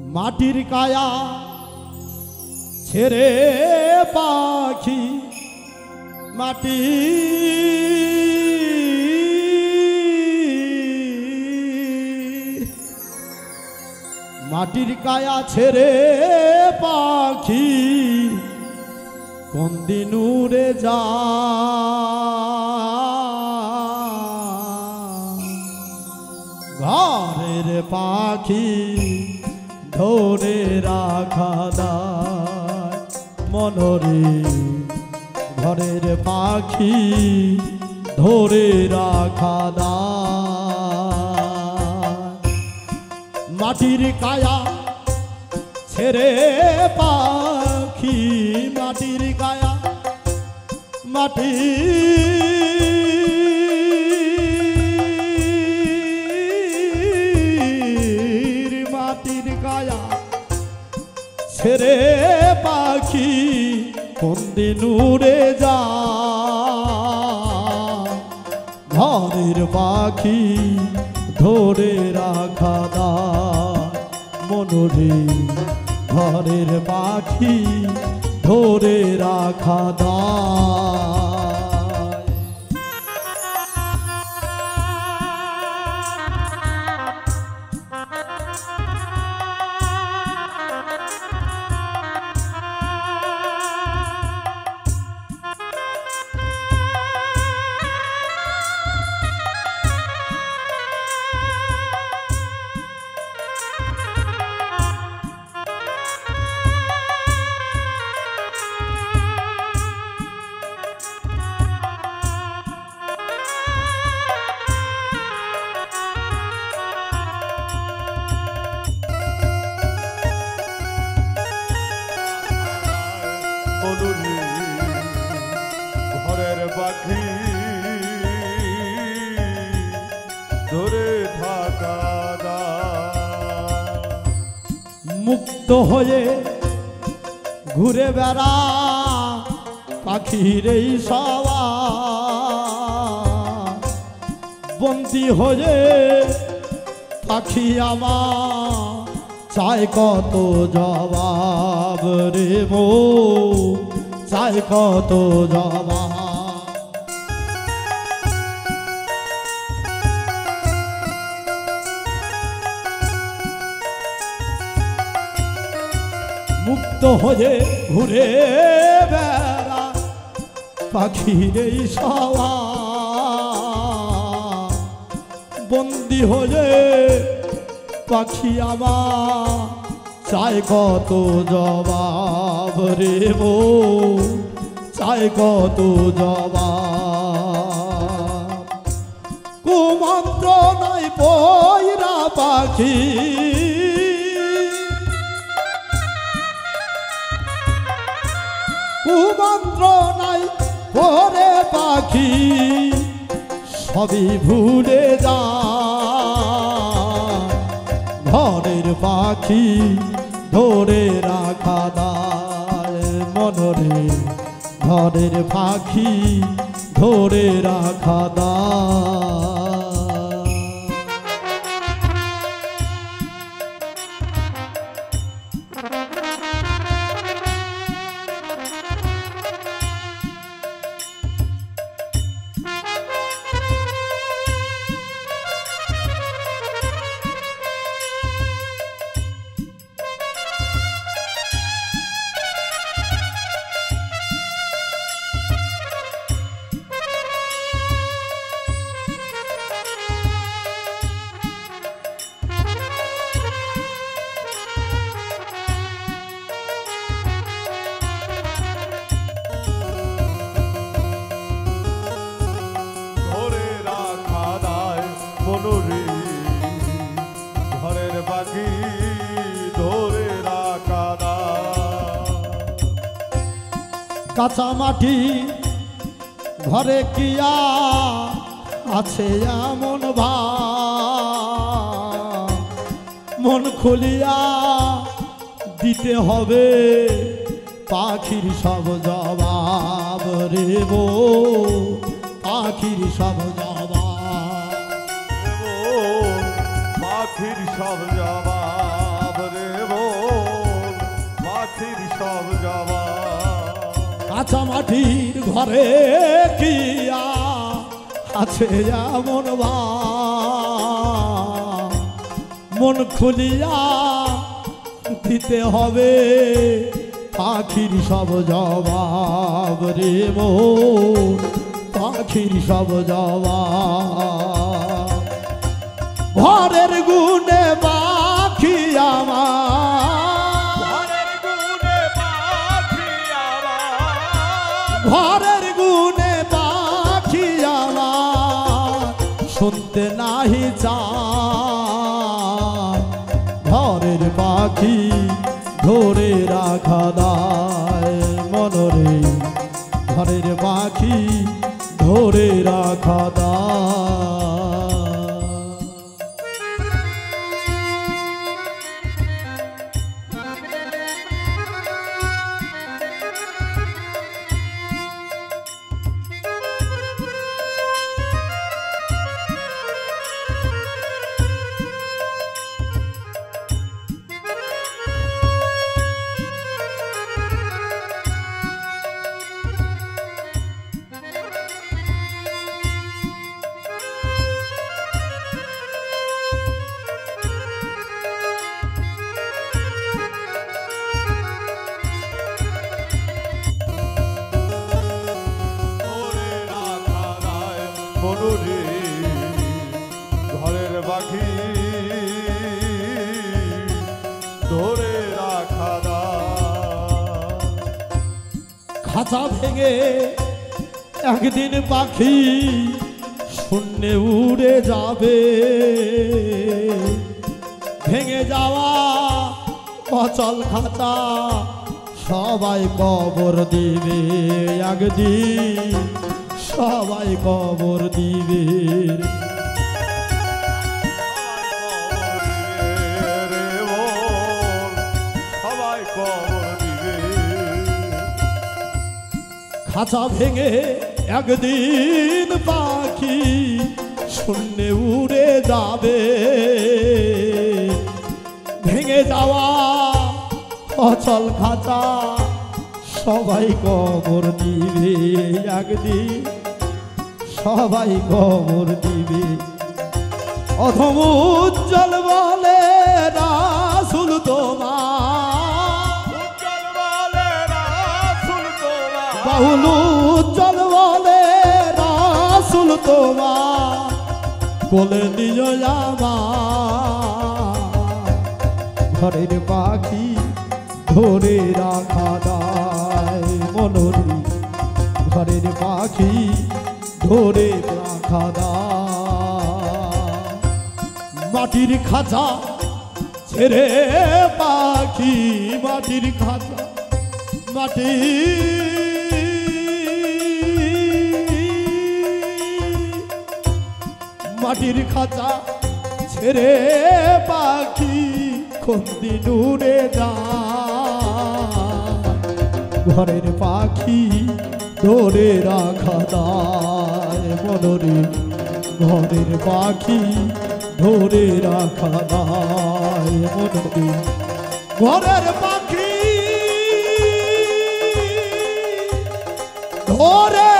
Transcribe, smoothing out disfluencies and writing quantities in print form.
মাটির কায়া ছেড়ে পাখি মাটি মাটির কায়া ছেড়ে পাখি কোন দিন উড়ে যা ঘরের পাখি ধরে রাখা দায় মনরে ঘরের পাখি ধরে রাখা দায় মাটির কায়া ছেড়ে পাখি মাটির কায়া মাটি মাটির কায়া ছেড়ে পাখি কোন দিন উড়ে যা ঘরের পাখি ধরে রাখা দায় মনরে ঘরের পাখি ধরে রাখা দায় ঘরের পাখি ধরে থাকা মুক্ত হয়ে ঘুরে বেড়া পাখির এই সওয়া বন্দী হয়ে পাখি আমার চাই কত জবাব রে মো চাই কত জবাব মুক্ত হয়ে ঘুরে বেড়া পাখির এই সওয়া বন্দী হয়ে পাখি আমার চাই কত জবাব রে মো চাই কত জবাব কুমন্ত্র নাই পয়রা পাখি কুমন্ত্র নাই পরে পাখি সবই ভুলে যা ঘরের পাখি ধরে রাখা দায় মনরে ঘরের পাখি ধরে রাখা দায় ঘরের পাখি ধরে রাখা কাঁচা মাটি ঘরে কিয়া আছে এমন ভাব মন খুলিয়া দিতে হবে পাখির সব জবাব রে গো পাখির সব জবাব পাখির সব জবাব রে গো কাঁচা মাটির ঘরে কি আছে এমন মন খুলিয়া দিতে হবে পাখির সব জবাব রে মন পাখির সব জবাব ঘরের গুণে পাখি আমার ঘরের গুণে পাখি আমার শুনতে নাহি চায় ঘরের পাখি ধরে রাখা দায় মনরে ঘরের পাখি ধরে রাখা দায় মনুরে ঘরের পাখি ধরে রাখা খাঁচা ভেঙে একদিন পাখি শূন্যে উড়ে যাবে ভেঙে যাওয়া অচল খাঁচা সবাই কবর দিবে একদিন সবাই কবর দিবে সবাই কবর দিবে খাঁচা ভেঙে একদিন পাখি শূন্যে উড়ে যাবে ভেঙে যাওয়া অচল খাঁচা সবাই কবর দিবে একদিন সবাই কবর দিবে অধম উজ্জ্বল বলে রাসূল তোমার বাহুল উজ্জ্বল বলে রাসূল তোমার কোলে নিজ আমার ঘরের পাখি ধরে রাখা দায় মনরে ঘরের পাখি ধরে রাখা দায় মাটির খাঁচা ছেড়ে পাখি মাটির খাঁচা মাটি মাটির খাঁচা ছেড়ে পাখি কোনদিন উড়ে যায় ঘরের পাখি ধরে রাখা দায় মনরে ঘরের পাখি ধরে রাখা দায় মনরে ঘরের পাখি ধরে